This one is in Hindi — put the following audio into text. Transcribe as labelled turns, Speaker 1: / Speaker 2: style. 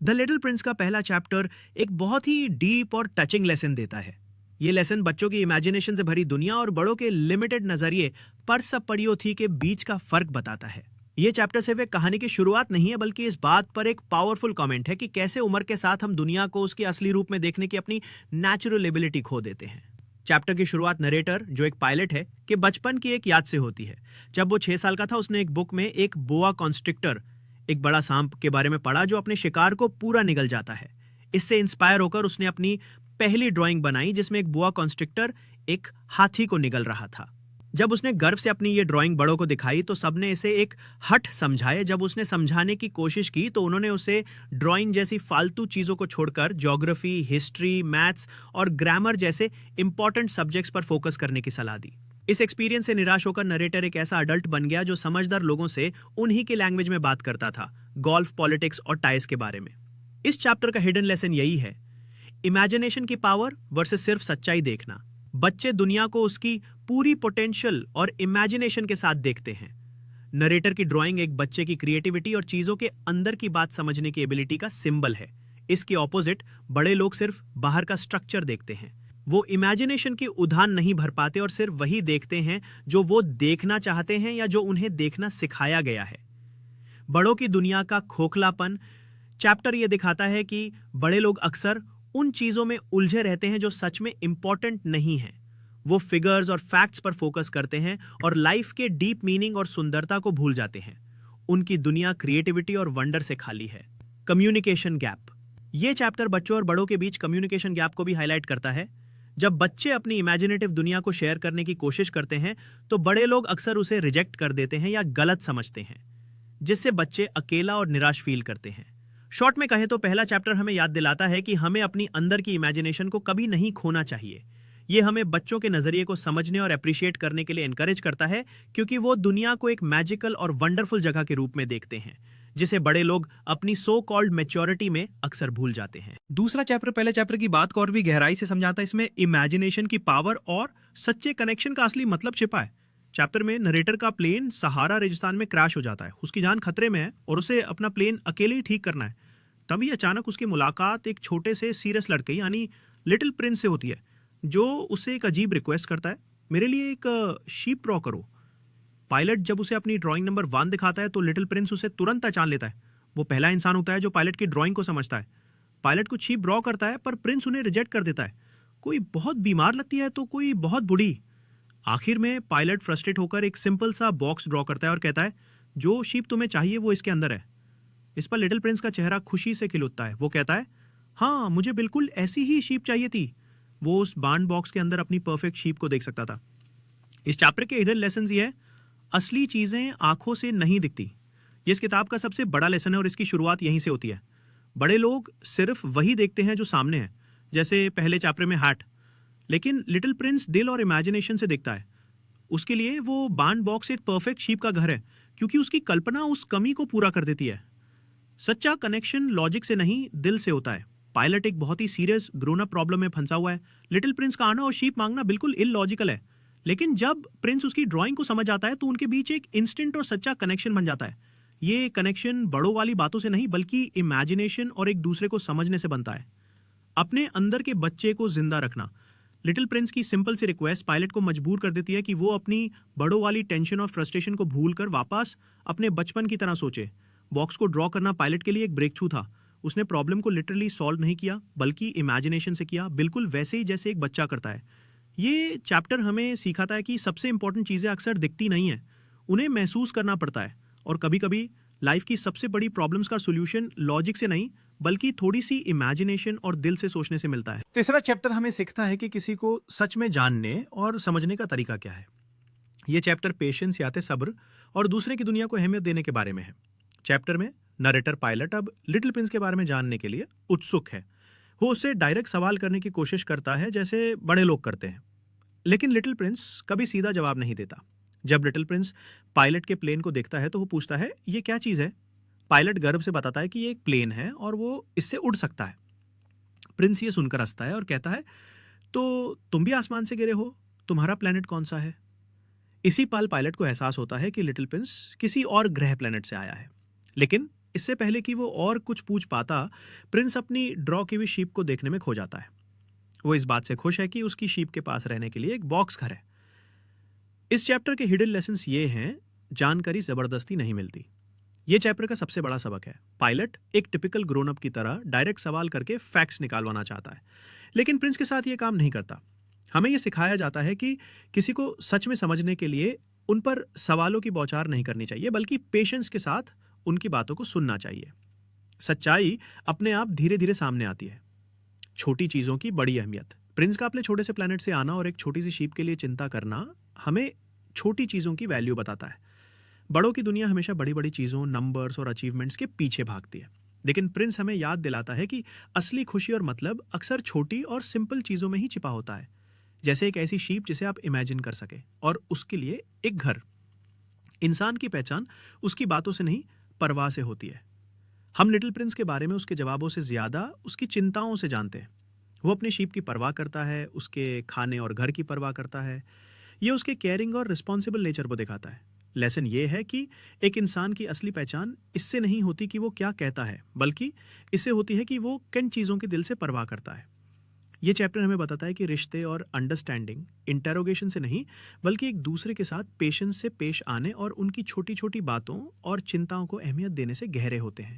Speaker 1: द लिटिल प्रिंस का पहला चैप्टर एक बहुत ही डीप और टचिंग लेसन देता है। ये लेसन बच्चों की इमेजिनेशन से भरी दुनिया और बड़ों के लिमिटेड नजरिए पर सब पड़ियो थी के बीच का फर्क बताता है। ये चैप्टर सिर्फ एक कहानी की शुरुआत नहीं है, बल्कि इस बात पर एक पावरफुल कमेंट है कि कैसे उम्र के साथ हम दुनिया को उसके असली रूप में देखने की अपनी नेचुरल एबिलिटी खो देते हैं। चैप्टर की शुरुआत नरेटर, जो एक पायलट है, के बचपन की एक याद से होती है। जब वो 6 साल का था, उसने एक बुक में एक बोआ कॉन्स्ट्रिक्टर, एक बड़ा सांप के बारे में पढ़ा जो अपने शिकार को पूरा निगल जाता है। इससे इंस्पायर होकर उसने अपनी पहली ड्राइंग बनाई, जिसमें एक बोआ कॉन्स्ट्रिक्टर एक हाथी को निगल रहा था। जब उसने गर्व से अपनी ये ड्राइंग बड़ों को दिखाई तो सबने इसे एक हठ समझाए। जब उसने समझाने की कोशिश की तो उन्होंने उसे ड्राइंग जैसी फालतू चीज़ों को छोड़कर ज्योग्राफी, हिस्ट्री, मैथ्स और ग्रामर जैसे इंपॉर्टेंट सब्जेक्ट्स पर फोकस करने की सलाह दी। इस एक्सपीरियंस से निराश होकर नरेटर एक ऐसा अडल्ट बन गया जो समझदार लोगों से उन्हीं के लैंग्वेज में बात करता था, गोल्फ, पॉलिटिक्स और टाइज के बारे में। इस चैप्टर का हिडन लेसन यही है, इमेजिनेशन की पावर वर्सेस सिर्फ सच्चाई देखना। बच्चे दुनिया को उसकी पूरी पोटेंशियल और इमेजिनेशन के साथ देखते हैं। नरेटर की ड्राइंग एक बच्चे की क्रिएटिविटी और चीजों के अंदर की बात समझने की एबिलिटी का सिंबल है। इसके ऑपोजिट बड़े लोग सिर्फ बाहर का स्ट्रक्चर देखते हैं। वो इमेजिनेशन की उद्यान नहीं भर पाते और सिर्फ वही देखते हैं जो वो देखना चाहते हैं या जो उन्हें देखना सिखाया गया है। बड़ों की दुनिया का खोखलापन चैप्टर ये दिखाता है कि बड़े लोग अक्सर उन चीजों में उलझे रहते हैं जो सच में इंपॉर्टेंट नहीं है। वो फिगर्स और फैक्ट्स पर फोकस करते हैं और लाइफ के डीप मीनिंग और सुंदरता को भूल जाते हैं। उनकी दुनिया क्रिएटिविटी और वंडर से खाली है। कम्युनिकेशन गैप, ये चैप्टर बच्चों और बड़ों के बीच कम्युनिकेशन गैप को भी हाईलाइट करता है। जब बच्चे अपनी इमेजिनेटिव दुनिया को शेयर करने की कोशिश करते हैं तो बड़े लोग अक्सर उसे रिजेक्ट कर देते हैं या गलत समझते हैं, जिससे बच्चे अकेला और निराश फील करते हैं। शॉर्ट में कहें तो पहला चैप्टर हमें याद दिलाता है कि हमें अपनी अंदर की इमेजिनेशन को कभी नहीं खोना चाहिए। ये हमें बच्चों के नजरिए को समझने और अप्रिशिएट करने के लिए एनकरेज करता है, क्योंकि वो दुनिया को एक मैजिकल और वंडरफुल जगह के रूप में देखते हैं, जिसे बड़े लोग अपनी सो कॉल्ड मैच्योरिटी में अक्सर भूल जाते हैं। दूसरा चैप्टर पहले चैप्टर की बात को और भी गहराई से समझाता है। इसमें इमेजिनेशन की पावर और सच्चे कनेक्शन का असली मतलब छिपा है। चैप्टर में नरेटर का प्लेन सहारा रेगिस्तान में क्रैश हो जाता है। उसकी जान खतरे में है और उसे अपना प्लेन अकेले ही ठीक करना है। तभी अचानक उसकी मुलाकात एक छोटे से सीरियस लड़के यानी लिटिल प्रिंस से होती है, जो उससे एक अजीब रिक्वेस्ट करता है, मेरे लिए एक शीप ड्रॉ करो। पायलट जब उसे अपनी ड्राइंग नंबर 1 दिखाता है तो लिटिल प्रिंस उसे तुरंत पहचान लेता है। वो पहला इंसान होता है जो पायलट की ड्राइंग को समझता है। पायलट कुछ शीप ड्रॉ करता है पर प्रिंस उन्हें रिजेक्ट कर देता है। कोई बहुत बीमार लगती है तो कोई बहुत बूढ़ी। आखिर में पायलट फ्रस्ट्रेट होकर एक सिंपल सा बॉक्स ड्रॉ करता है और कहता है, जो शीप तुम्हें चाहिए वो इसके अंदर है। इस पर लिटिल प्रिंस का चेहरा खुशी से खिल उठता है। वो कहता है, हाँ, मुझे बिल्कुल ऐसी ही शीप चाहिए थी। वो उस बांड बॉक्स के अंदर अपनी परफेक्ट शीप को देख सकता था। इस चैप्टर के हिडन लेसन ये है, असली चीजें आंखों से नहीं दिखती। ये इस किताब का सबसे बड़ा लेसन है और इसकी शुरुआत यहीं से होती है। बड़े लोग सिर्फ वही देखते हैं जो सामने है, जैसे पहले चैप्टर में हैट। लेकिन लिटिल प्रिंस दिल और इमेजिनेशन से देखता है। उसके लिए वो बांड बॉक्स एक परफेक्ट शीप का घर है, क्योंकि उसकी कल्पना उस कमी को पूरा कर देती है। सच्चा कनेक्शन लॉजिक से नहीं, दिल से होता है। पायलट एक बहुत ही सीरियस ग्रोन अप प्रॉब्लम में फंसा हुआ है। लिटिल प्रिंस का आना और शीप मांगना बिल्कुल इलॉजिकल है, लेकिन जब प्रिंस उसकी ड्राइंग को समझ आता है तो उनके बीच एक इंस्टेंट और सच्चा कनेक्शन बन जाता है। ये कनेक्शन बड़ों वाली बातों से नहीं, बल्कि इमेजिनेशन और एक दूसरे को समझने से बनता है। अपने अंदर के बच्चे को जिंदा रखना, लिटिल प्रिंस की सिंपल सी रिक्वेस्ट पायलट को मजबूर कर देती है कि वो अपनी बड़ों वाली टेंशन और फ्रस्ट्रेशन को भूलकर वापस अपने बचपन की तरह सोचे। बॉक्स को ड्रॉ करना पायलट के लिए एक ब्रेक थ्रू था। उसने प्रॉब्लम को लिटरली सॉल्व नहीं किया, बल्कि इमेजिनेशन से किया, बिल्कुल वैसे ही जैसे एक बच्चा करता है। ये चैप्टर हमें सिखाता है कि सबसे इंपॉर्टेंट चीज़ें अक्सर दिखती नहीं हैं, उन्हें महसूस करना पड़ता है। और कभी कभी लाइफ की सबसे बड़ी प्रॉब्लम्स का सोल्यूशन लॉजिक से नहीं, बल्कि थोड़ी सी इमेजिनेशन और दिल से सोचने से मिलता है। तीसरा चैप्टर हमें सिखाता है कि किसी को सच में जानने और समझने का तरीका क्या है। ये चैप्टर पेशेंस याते सब्र और दूसरे की दुनिया को अहमियत देने के बारे में है। चैप्टर में नरेटर पायलट अब लिटिल प्रिंस के बारे में जानने के लिए उत्सुक है। वो उससे डायरेक्ट सवाल करने की कोशिश करता है जैसे बड़े लोग करते हैं, लेकिन लिटिल प्रिंस कभी सीधा जवाब नहीं देता। जब लिटिल प्रिंस पायलट के प्लेन को देखता है तो वो पूछता है, ये क्या चीज़ है? पायलट गर्व से बताता है कि ये एक प्लेन है और वो इससे उड़ सकता है। प्रिंस ये सुनकर हंसता है और कहता है, तो तुम भी आसमान से गिरे हो, तुम्हारा प्लेनेट कौन सा है? इसी पल पायलट को एहसास होता है कि लिटिल प्रिंस किसी और ग्रह प्लेनेट से आया है। लेकिन इससे पहले कि वो और कुछ पूछ पाता, प्रिंस अपनी ड्रॉ की हुई शीप को देखने में खो जाता है। वो इस बात से खुश है कि उसकी शीप के पास रहने के लिए एक बॉक्स घर है। इस चैप्टर के हिडन लेसन्स ये हैं, जानकारी जबरदस्ती नहीं मिलती। ये चैप्टर का सबसे बड़ा सबक है। पायलट एक टिपिकल ग्रोन अप की तरह डायरेक्ट सवाल करके फैक्ट्स निकालवाना चाहता है, लेकिन प्रिंस के साथ ये काम नहीं करता। हमें ये सिखाया जाता है कि किसी को सच में समझने के लिए उन पर सवालों की बौछार नहीं करनी चाहिए, बल्कि पेशेंस के साथ उनकी बातों को सुनना चाहिए। सच्चाई अपने आप धीरे धीरे सामने आती है। छोटी चीजों की बड़ी अहमियत। प्रिंस का अपने छोटे से प्लेनेट से आना और एक छोटी सी शीप के लिए चिंता करना हमें छोटी चीजों की वैल्यू बताता है। बड़ों की दुनिया हमेशा बड़ी बड़ी चीजों, नंबर्स और अचीवमेंट्स के पीछे भागती है, लेकिन प्रिंस हमें याद दिलाता है कि असली खुशी और मतलब अक्सर छोटी और सिंपल चीजों में ही छिपा होता है। जैसे एक ऐसी शीप जिसे आप इमेजिन कर सके और उसके लिए एक घर। इंसान की पहचान उसकी बातों से नहीं, परवाह से होती है। हम लिटिल प्रिंस के बारे में उसके जवाबों से ज्यादा उसकी चिंताओं से जानते हैं। वो अपनी शीप की परवाह करता है, उसके खाने और घर की परवाह करता है। ये उसके केयरिंग और रिस्पॉन्सिबल नेचर को दिखाता है। लेसन ये है कि एक इंसान की असली पहचान इससे नहीं होती कि वो क्या कहता है, बल्कि इससे होती है कि वो किन चीज़ों के दिल से परवाह करता है। ये चैप्टर हमें बताता है कि रिश्ते और अंडरस्टैंडिंग इंटेरोगेशन से नहीं, बल्कि एक दूसरे के साथ पेशेंस से पेश आने और उनकी छोटी छोटी बातों और चिंताओं को अहमियत देने से गहरे होते हैं।